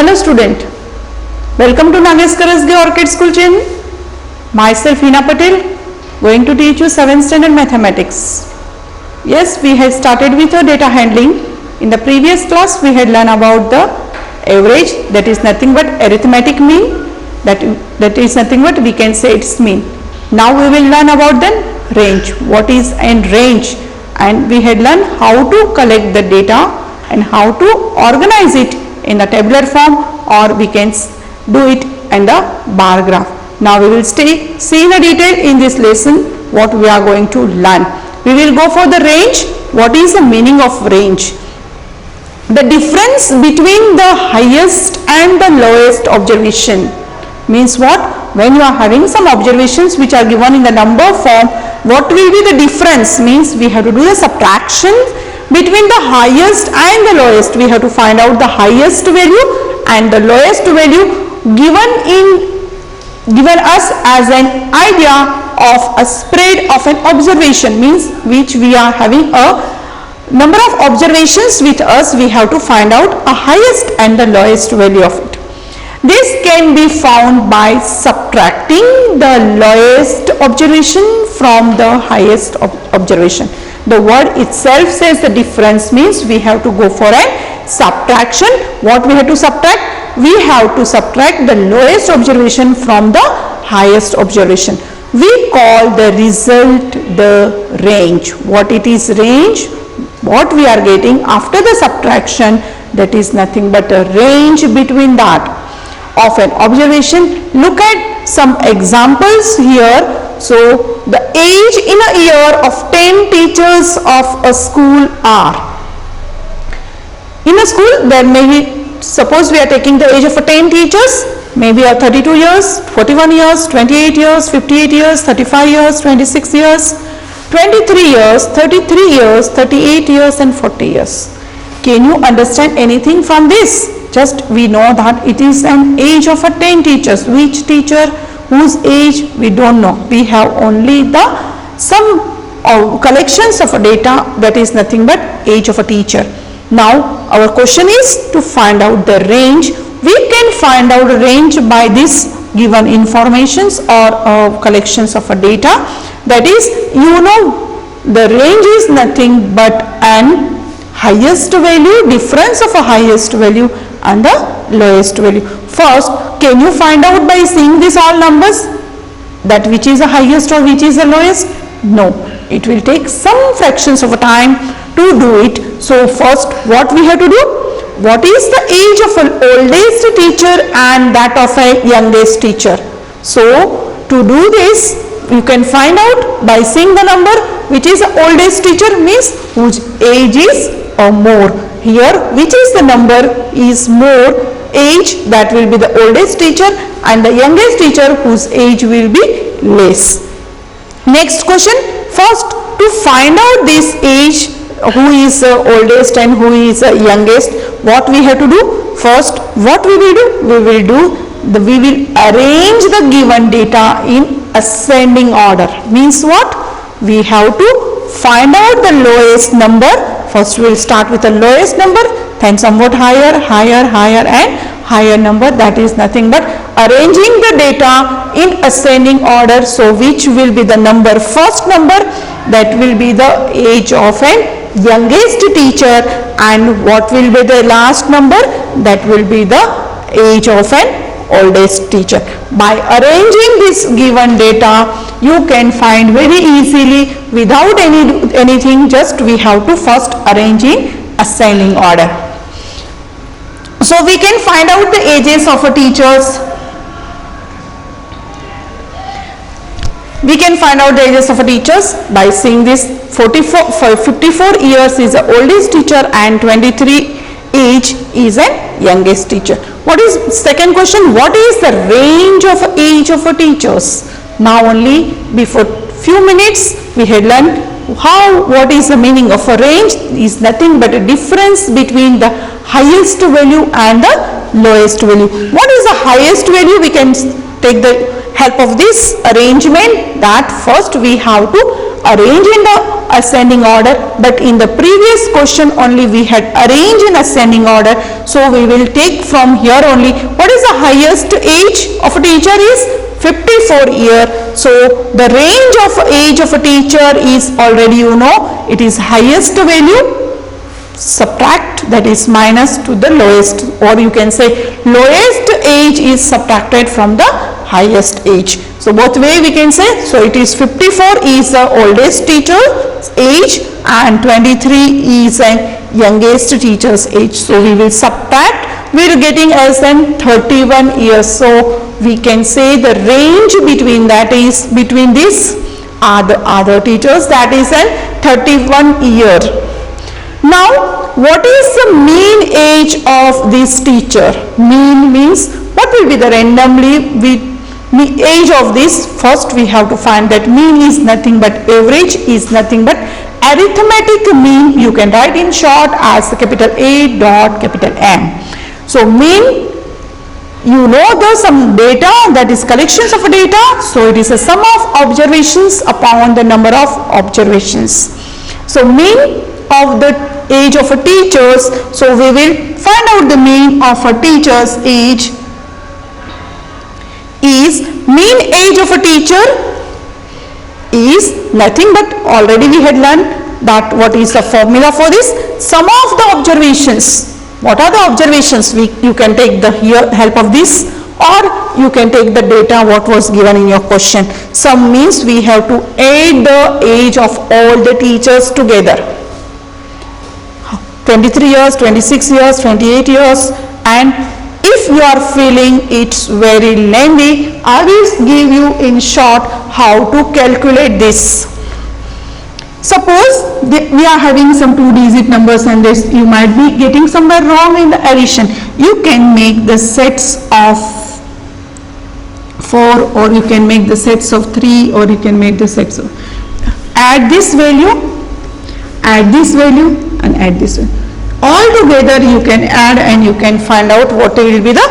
Hello student, welcome to Nagesh Karasge Orchid School channel. Myself Hina Patel, going to teach you 7th standard mathematics. Yes, we had started with the data handling. In the previous class we had learned about the average, that is nothing but arithmetic mean, that is nothing but we can say its mean. Now we will learn about the range, what is a range, and we had learned how to collect the data and how to organize it in the tabular form, or we can do it in the bar graph. Now we will see the detail in this lesson what we are going to learn. We will go for the range. What is the meaning of range? The difference between the highest and the lowest observation means what? When you are having some observations which are given in the number form, what will be the difference? Means we have to do the subtraction between the highest and the lowest. We have to find out the highest value and the lowest value given us as an idea of a spread of an observation, means which we are having a number of observations with us, we have to find out a highest and the lowest value of it. This can be found by subtracting the lowest observation from the highest observation. The word itself says the difference, means we have to go for a subtraction. What we have to subtract? We have to subtract the lowest observation from the highest observation. We call the result the range. What it is range? What we are getting after the subtraction, that is nothing but a range between that of an observation. Look at some examples here. So the age in a year of 10 teachers of a school are. In a school there may be, suppose we are taking the age of 10 teachers, maybe 32 years, 41 years, 28 years, 58 years, 35 years, 26 years, 23 years, 33 years, 38 years and 40 years. Can you understand anything from this? Just we know that it is an age of 10 teachers. Which teacher, whose age we don't know. We have only the some collections of data, that is nothing but age of a teacher. Now our question is to find out the range. We can find out a range by this given informations or collections of a data. That is, you know, the range is nothing but an highest value, difference of a highest value and the lowest value. First, can you find out by seeing these all numbers that which is the highest or which is the lowest? No, it will take some fractions of a time to do it. So first what we have to do? What is the age of an oldest teacher and that of a youngest teacher? So to do this, you can find out by seeing the number which is the oldest teacher, means whose age is more. Here which is the number is more age, that will be the oldest teacher, and the youngest teacher whose age will be less. Next question. First, to find out this age, who is oldest and who is youngest, what we have to do? First, what we will do? We will arrange the given data in ascending order. Means what? We have to find out the lowest number. First we will start with the lowest number, then somewhat higher and higher number. That is nothing but arranging the data in ascending order. So which will be the number? First number, that will be the age of an youngest teacher, and what will be the last number? That will be the age of an oldest teacher. By arranging this given data, you can find very easily without anything, just we have to first arrange in ascending order. So we can find out the ages of a teachers. We can find out the ages of a teachers by seeing this. 54 years is the oldest teacher and 23 age is a youngest teacher. What is second question? What is the range of age of a teachers? Now only before few minutes we had learned what is the meaning of a range. Is nothing but a difference between the highest value and the lowest value. What is the highest value? We can take the help of this arrangement, that first we have to arrange in the ascending order, but in the previous question only we had arranged in ascending order. So we will take from here only. What is the highest age of a teacher is 54 years. So the range of age of a teacher is already you know, it is highest value, subtract, that is minus to the lowest, or you can say lowest age is subtracted from the highest age. So both way we can say. So it is 54 is the oldest teacher's age and 23 is the youngest teacher's age. So we will subtract, we are getting as then 31 years. So we can say the range between that is between these are the other teachers, that is an 31 year. Now what is the mean age of this teacher? Mean means what will be the randomly age of this. First we have to find that mean is nothing but average, is nothing but arithmetic mean. You can write in short as capital A dot capital M. So mean, you know the some data, that is collections of data. So it is a sum of observations upon the number of observations. So mean of the age of a teachers. So we will find out the mean of a teacher's age is, mean age of a teacher is nothing but, already we had learned that what is the formula for this, sum of the observations. What are the observations? You can take the help of this, or you can take the data what was given in your question. Sum means we have to add the age of all the teachers together. 23 years, 26 years, 28 years, and if you are feeling it's very lengthy, I will give you in short how to calculate this. Suppose we are having some 2-digit numbers and this you might be getting somewhere wrong in the addition. You can make the sets of 4, or you can make the sets of 3, or you can make the sets of, add this value, and add this value. All together you can add and you can find out what will be the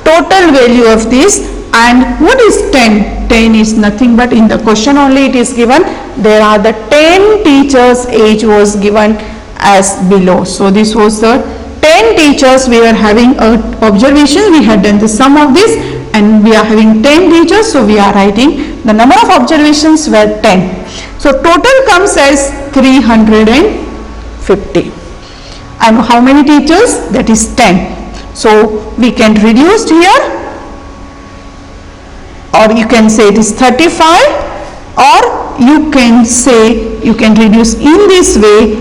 total value of this. And what is 10? 10 is nothing but, in the question only it is given, there are the 10 teachers age was given as below. So this was the 10 teachers we are having observation, we had done the sum of this, and we are having 10 teachers, so we are writing the number of observations were 10. So total comes as 350. And how many teachers? That is 10. So we can reduce here, or you can say it is 35, or you can say you can reduce in this way,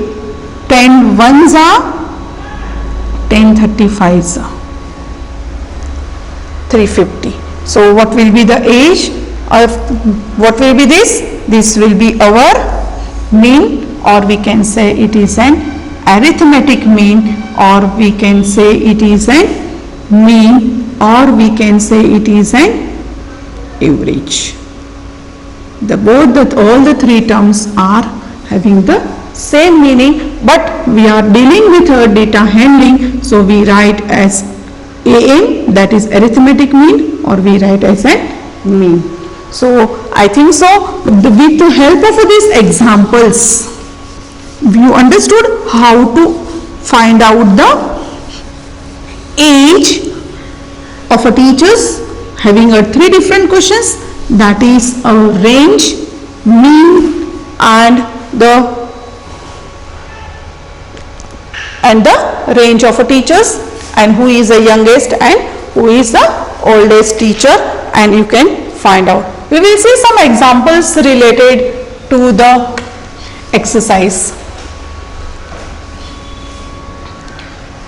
10 ones are 10 35s are 350. So what will be the age of, what will be this? This will be our mean, or we can say it is an arithmetic mean, or we can say it is an mean, or we can say it is an average. All the three terms are having the same meaning, but we are dealing with our data handling, so we write as AM, that is arithmetic mean, or we write as a mean. So I think so with the help of these examples you understood how to find out the age of a teachers having 3 different questions, that is a range, mean, and the range of a teachers, and who is the youngest and who is the oldest teacher, and you can find out. We will see some examples related to the exercise.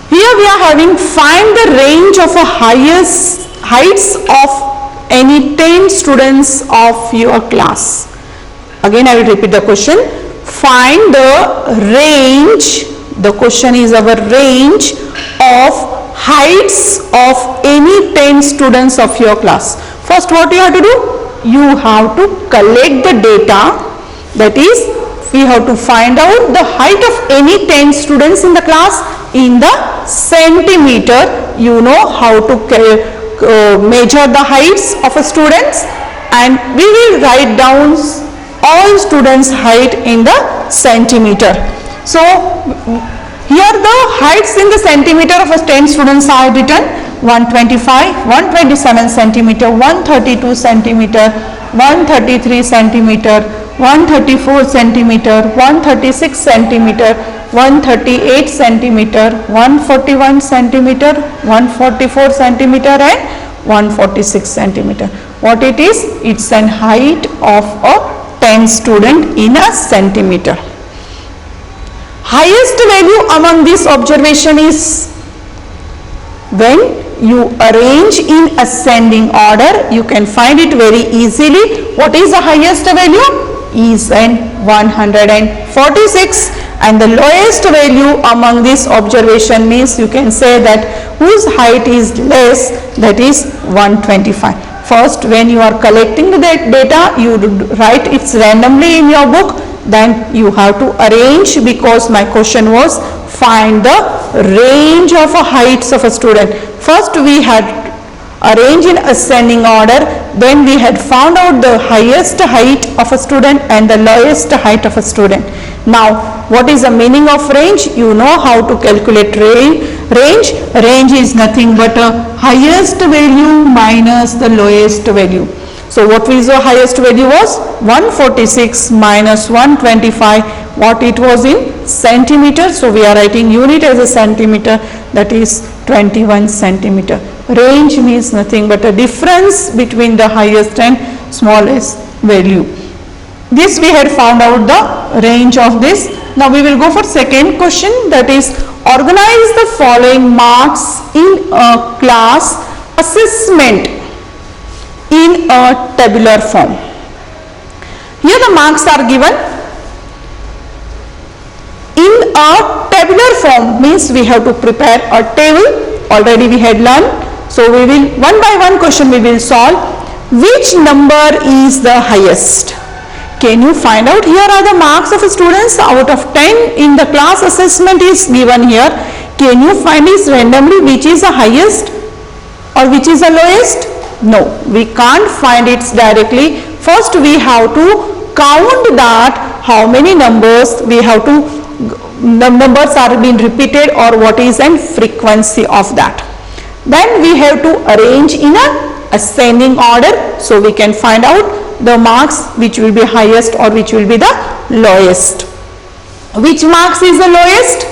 Here we are having find the range of a heights of any 10 students of your class. Again I will repeat the question. Find the range, the question is our range of heights of any 10 students of your class. First what you have to do? You have to collect the data, that is we have to find out the height of any 10 students in the class in the centimeter. You know how to measure the heights of a students, and we will write down all students' height in the centimeter. So here the heights in the centimeter of 10 students are written: 125, 127 centimeter, 132 centimeter, 133 centimeter, 134 centimeter, 136 centimeter, 138 centimeter, 141 centimeter, 144 centimeter and 146 centimeter. What it is? It's an height of a 10 student in a centimeter. Highest value among this observation is when you arrange in ascending order, you can find it very easily. What is the highest value? Is an 146, and the lowest value among this observation means you can say that whose height is less, that is 125. First, when you are collecting the data, you write it randomly in your book, then you have to arrange, because my question was find the range of heights of a student. First we had arranged in ascending order, then we had found out the highest height of a student and the lowest height of a student. Now what is the meaning of range? You know how to calculate range. Range is nothing but a highest value minus the lowest value. So what is the highest value was? 146 minus 125. What it was in centimeters? So we are writing unit as a centimeter, that is 21 centimeter. Range means nothing but a difference between the highest and smallest value. This we had found out the range of this. Now we will go for second question, that is organize the following marks in a class assessment in a tabular form. Here the marks are given in a tabular form, means we have to prepare a table. Already we had learned. So we will one by one question we will solve. Which number is the highest? Can you find out? Here are the marks of students out of 10 in the class assessment is given here. Can you find this randomly which is the highest or which is the lowest? No, we can't find it directly. First we have to count that how many numbers we have to, numbers are being repeated or what is an frequency of that. Then we have to arrange in a ascending order, so we can find out the marks which will be highest or which will be the lowest. Which marks is the lowest?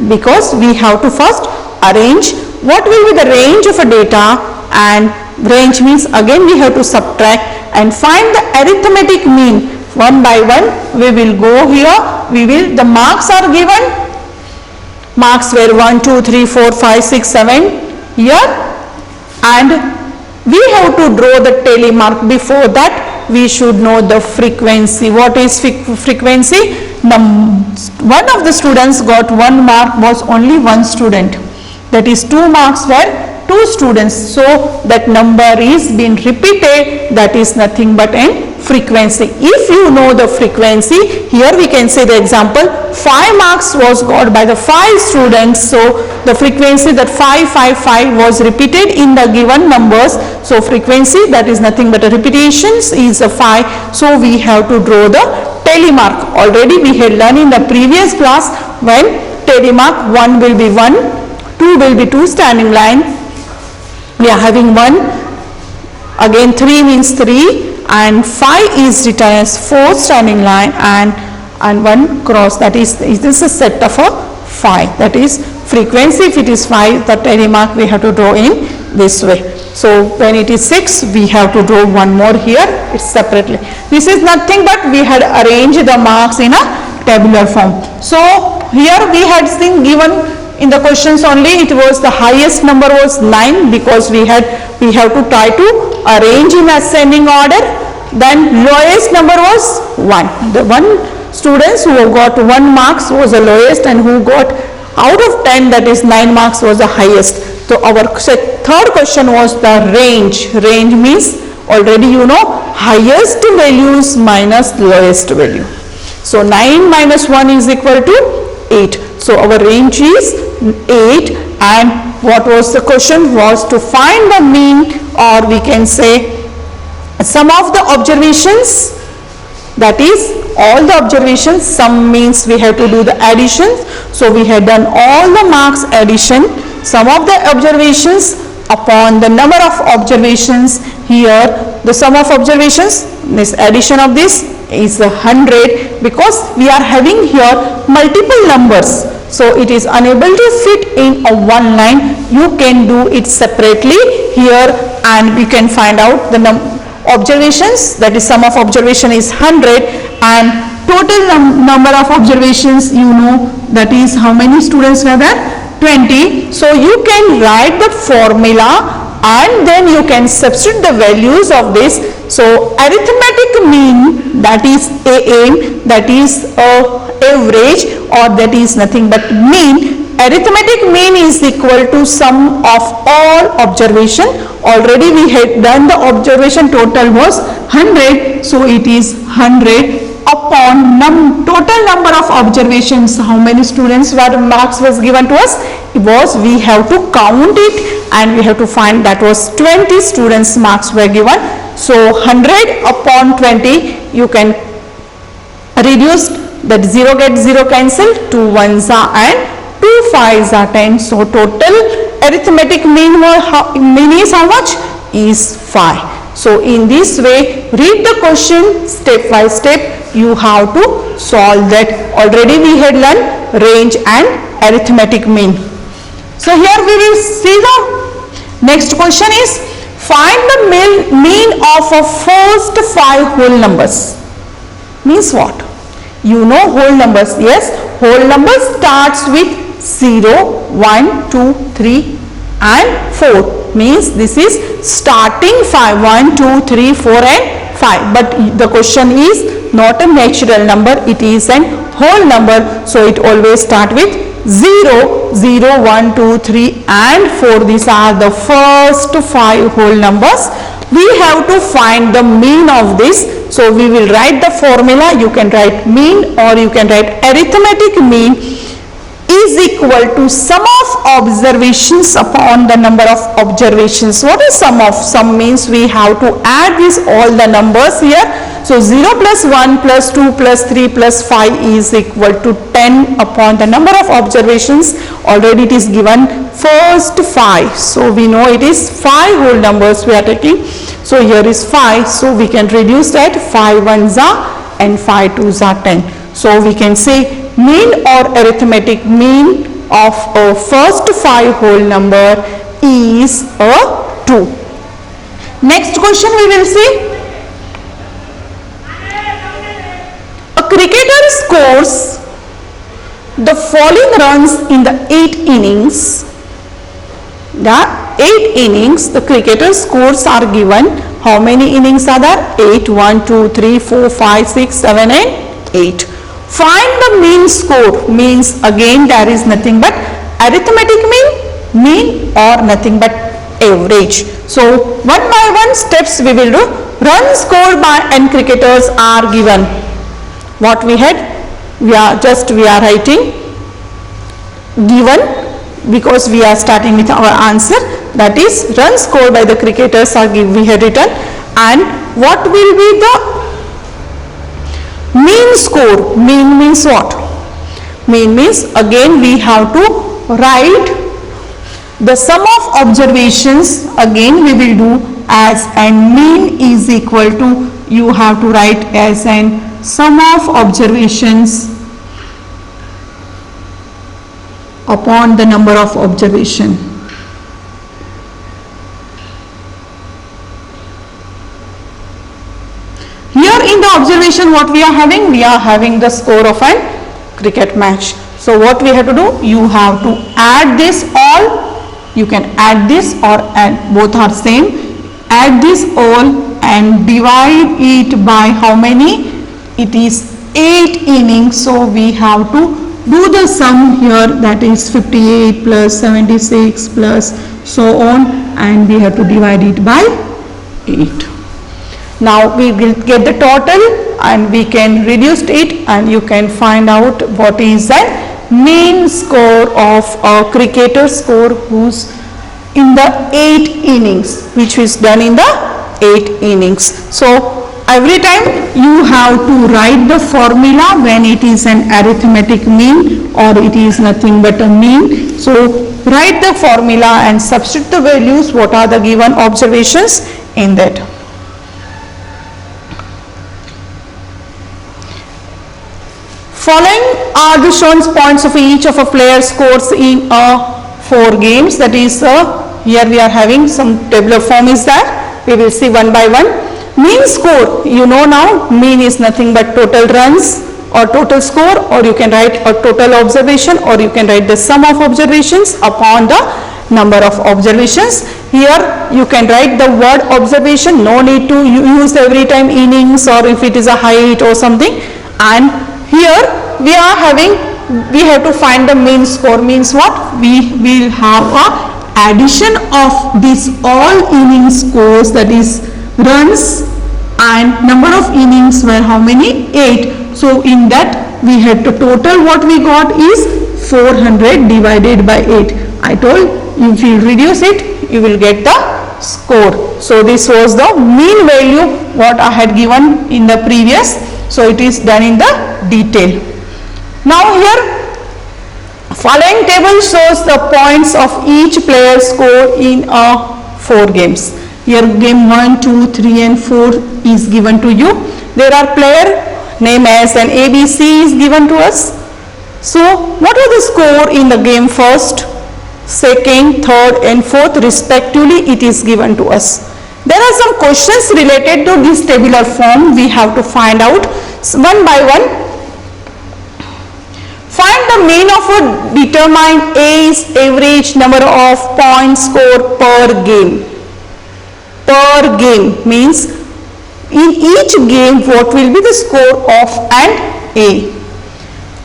Because we have to first arrange what will be the range of a data, and range means again we have to subtract and find the arithmetic mean. One by one we will go here. The marks are given. Marks were 1, 2, 3, 4, 5, 6, 7 here, and we have to draw the tally mark. Before that we should know the frequency. What is frequency? One of the students got 1 mark was only 1 student. That is 2 marks were 2 students. So that number is being repeated. That is nothing but an frequency. If you know the frequency, here we can say the example 5 marks was got by the 5 students. So the frequency that 5, 5, 5 was repeated in the given numbers. So frequency, that is nothing but a repetitions, is a 5. So we have to draw the tally mark. Already we had learned in the previous class, when tally mark 1 will be 1, 2 will be 2 standing line. We are having 1, again 3 means 3, and 5 is written as 4 standing line, and 1 cross, that is this a set of a 5. That is frequency. If it is 5, the tally mark we have to draw in this way. So when it is 6, we have to draw one more here, it's separately. This is nothing but we had arranged the marks in a tabular form. So here we had seen given in the questions only, it was the highest number was 9, because we have to try to arrange in ascending order. Then lowest number was 1. The 1 students who got 1 marks was the lowest, and who got out of 10, that is 9 marks, was the highest. So our third question was the range. Range means already you know highest values minus lowest value. So 9 minus 1 is equal to 8. So our range is 8, and what was the question was to find the mean, or we can say sum of the observations that is all the observations. Sum means we have to do the addition. So we have done all the marks addition, sum of the observations upon the number of observations. Here the sum of observations, this addition of this is 100, because we are having here multiple numbers, so it is unable to fit in a one line. You can do it separately here, and we can find out the observations, that is sum of observation is 100, and total number of observations, you know, that is how many students were there, 20. So you can write the formula and then you can substitute the values of this. So arithmetic mean, that is AN, that is average, or that is nothing but mean. Arithmetic mean is equal to sum of all observation. Already we had done the observation, total was 100, so it is 100 upon total number of observations. How many students were marks was given to us? It was, we have to count it and we have to find, that was 20 students marks were given. So 100 upon 20, you can reduce that, 0 get 0 cancelled, 2 ones are and 2 5s are 10. So total arithmetic mean is how much? Is 5. So in this way, read the question step by step. You have to solve that. Already we had learned range and arithmetic mean. So here we will see the next question is, find the mean of a first 5 whole numbers. Means what? You know whole numbers. Yes, whole numbers starts with 0, 1, 2, 3 and 4. Means this is starting 5, 1, 2, 3, 4 and 5. But the question is not a natural number, it is an whole number. So it always start with 0, 0, 1, 2, 3 and 4. These are the first 5 whole numbers. We have to find the mean of this. So we will write the formula. You can write mean or you can write arithmetic mean is equal to sum of observations upon the number of observations. What is sum of? Sum means we have to add this all the numbers here. So 0 plus 1 plus 2 plus 3 plus 5 is equal to 10 upon the number of observations. Already it is given first 5. So we know it is 5 whole numbers we are taking. So here is 5. So we can reduce that, 5 ones are and 5 twos are 10. So we can say mean or arithmetic mean of a first 5 whole number is a 2. Next question we will see. A cricketer scores the following runs in the 8 innings. The 8 innings, the cricketer scores are given. How many innings are there? 8, 1, 2, 3, 4, 5, 6, 7 and 8. Find the mean score. Means again there is nothing but arithmetic mean or nothing but average. So one by one steps we will do. Runs scored by n cricketers are given. What we had? We are writing given because we are starting with our answer. That is runs scored by the cricketers are given. We had written, and what will be the mean score? Mean means what? Mean means again we have to write the sum of observations. Again we will do as, and mean is equal to, you have to write as an sum of observations upon the number of observation. Here in the observation what we are having? We are having the score of a cricket match. So what we have to do? You have to add this all. You can add this or add, both are same. Add this all and divide it by how many? It is 8 innings. So we have to do the sum here, that is 58 plus 76 plus so on, and we have to divide it by 8. Now we will get the total and we can reduce it, and you can find out what is the mean score of a cricketer score who's in the 8 innings, which is done in the 8 innings. So every time you have to write the formula when it is an arithmetic mean or it is nothing but a mean. So write the formula and substitute the values what are the given observations in that. Following are the shown points of each of a player's scores in 4 games. That is, here we are having some tabular form is that. We will see one by one. Mean score, you know now, mean is nothing but total runs or total score, or you can write a total observation, or you can write the sum of observations upon the number of observations. Here you can write the word observation, no need to use every time innings or if it is a height or something. And here we have to find the mean score. Means what? We will have a addition of this all inning scores, that is runs, and number of innings were how many? 8. So in that we had to total what we got is 400 divided by 8. I told if you reduce it you will get the score. So this was the mean value what I had given in the previous. So it is done in the detail. Now here following table shows the points of each player's score in 4 games. Here game 1, 2, 3 and 4 is given to you. There are player name as an ABC is given to us. So what was the score in the game first, second, third and fourth respectively it is given to us. There are some questions related to this tabular form we have to find out one by one. Find the mean of a determined A's average number of points scored per game. Per game means in each game what will be the score of an A.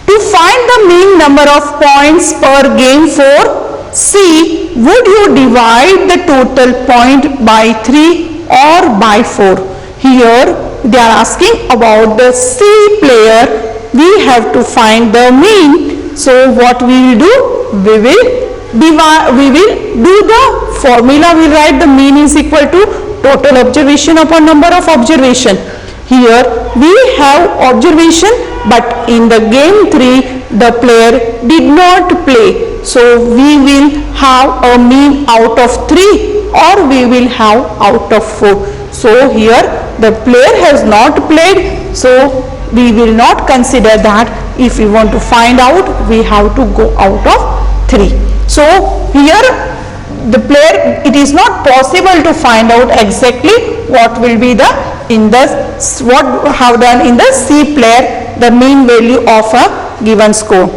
To find the mean number of points per game for C, would you divide the total point by 3 or by 4? Here they are asking about the C player. We have to find the mean. So what we will do? We will do the formula. We write the mean is equal to total observation upon number of observation. Here we have observation, but in the game 3 the player did not play. So we will have a mean out of 3 or we will have out of 4. So here the player has not played. So we will not consider that. If we want to find out, we have to go out of 3. So here the player, it is not possible to find out exactly what will be the what have done in the C player, the mean value of a given score.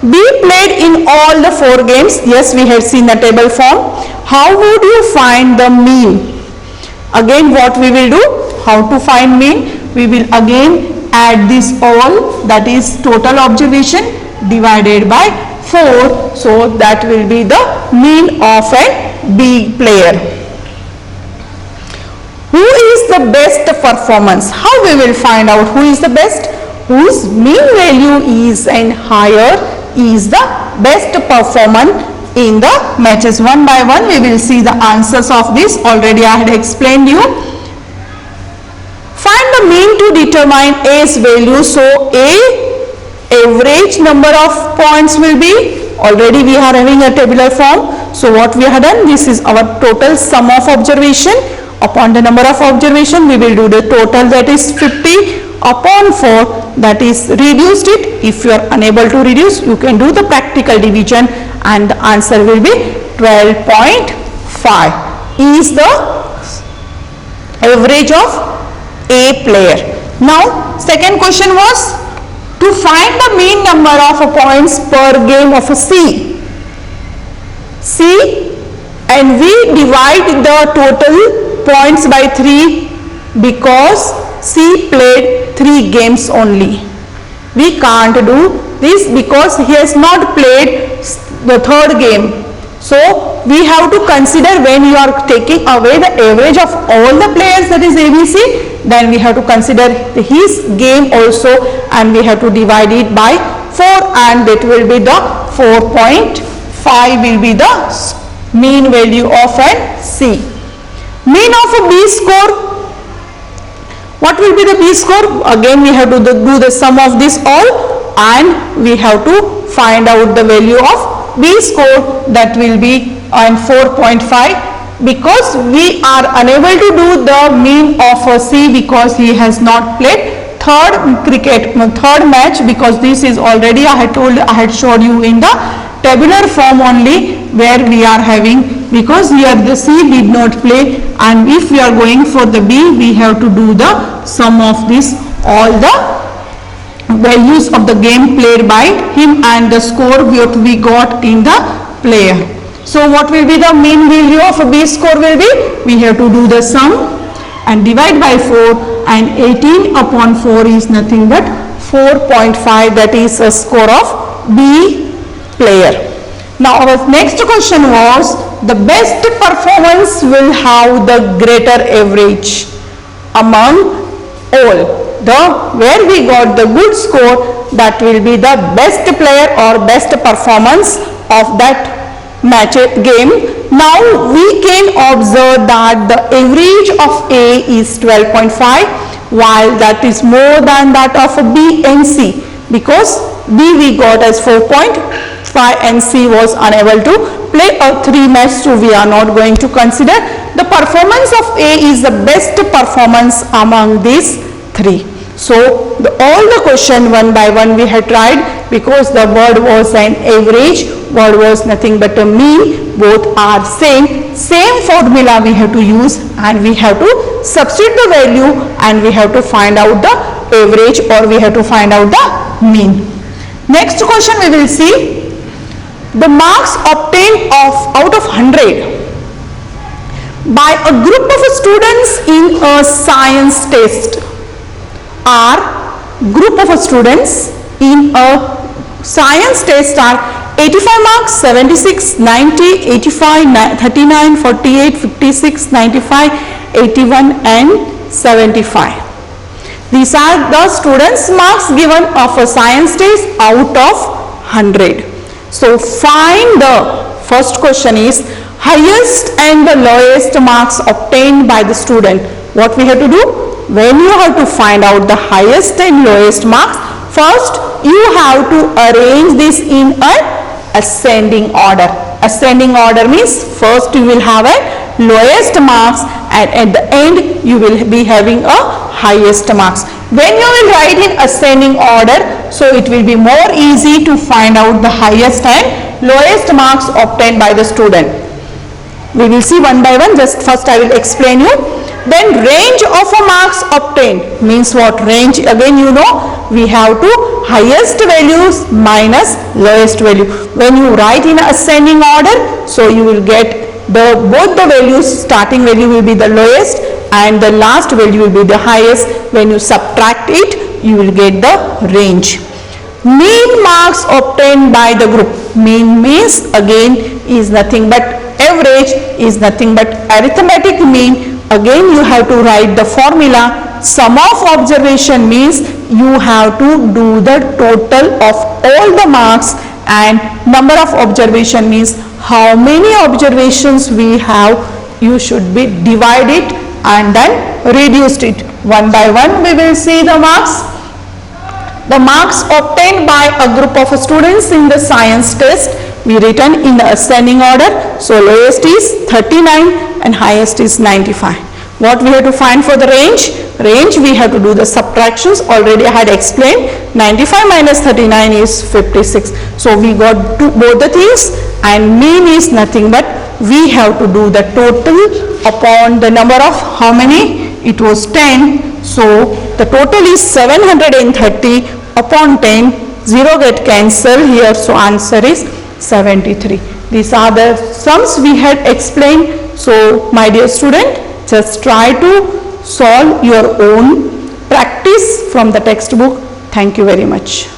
B played in all the 4 games. Yes, we have seen the table form. How would you find the mean? Again what we will do? How to find mean? We will again add this all, that is total observation divided by 4. So that will be the mean of a B player. Who is the best performance? How we will find out who is the best? Whose mean value is and higher is the best performance in the matches. One by one we will see the answers of this. Already I had explained you. Find the mean to determine A's value. So A average number of points will be, already we are having a tabular form. So what we have done, this is our total sum of observation. Upon the number of observation we will do the total, that is 50 upon 4, that is reduced it. If you are unable to reduce, you can do the practical division and the answer will be 12.5 is the average of A player. Now second question was to find the mean number of points per game of a C. And we divide the total points by 3 because C played 3 games only. We can't do this because he has not played the 3rd game. So we have to consider, when you are taking away the average of all the players, that is ABC, then we have to consider his game also and we have to divide it by 4 and that will be the 4.5 will be the mean value of an C. Mean of a B score. What will be the B score? Again we have to do the sum of this all, and we have to find out the value of B score. That will be on 4.5, because we are unable to do the mean of C because he has not played third match, because this is already I had showed you in the tabular form only, where we are having, because here the C did not play, and if we are going for the B, we have to do the sum of this all the values of the game played by him and the score what we got in the player. So what will be the mean value of a B score will be? We have to do the sum and divide by 4, and 18 upon 4 is nothing but 4.5, that is a score of B player. Now our next question was, the best performance will have the greater average among all. Where we got the good score, that will be the best player or best performance of that match game. Now we can observe that the average of A is 12.5, while that is more than that of B and C, because B we got as 4.5 and C was unable to play a 3 match, so we are not going to consider. The performance of A is the best performance among these 3. So all the question one by one we had tried, because the word was an average, word was nothing but a mean, both are same formula we have to use, and we have to substitute the value, and we have to find out the average, or we have to find out the mean. Next question we will see, the marks obtained out of 100 by a group of students in a science test are, group of students in a science test are 85 marks, 76, 90, 85, 39, 48, 56, 95, 81 and 75. These are the students' marks given of a science test out of 100. So find the first question is highest and the lowest marks obtained by the student. What we have to do? When you have to find out the highest and lowest marks, first you have to arrange this in an ascending order. Ascending order means first you will have a lowest marks, and at the end you will be having a highest marks. When you will write in ascending order, so it will be more easy to find out the highest and lowest marks obtained by the student. We will see one by one. Just first I will explain you. Then range of a marks obtained means what? Range, again you know, we have to highest values minus lowest value. When you write in ascending order, so you will get both the values, starting value will be the lowest and the last value will be the highest. When you subtract it, you will get the range. Mean marks obtained by the group. Mean means again is nothing but average, is nothing but arithmetic mean. Again you have to write the formula. Sum of observation means you have to do the total of all the marks, and number of observation means how many observations we have. You should be divided and then reduced it. One by one we will see the marks. The marks obtained by a group of students in the science test we written in the ascending order. So lowest is 39 and highest is 95. What we have to find for the range? Range we have to do the subtractions. Already I had explained. 95 minus 39 is 56. So we got both the things, and mean is nothing but we have to do the total upon the number of how many? It was 10. So the total is 730 upon 10. 0 get cancelled here. So answer is 73. These are the sums we had explained. So my dear student, just try to solve your own, practice from the textbook. Thank you very much.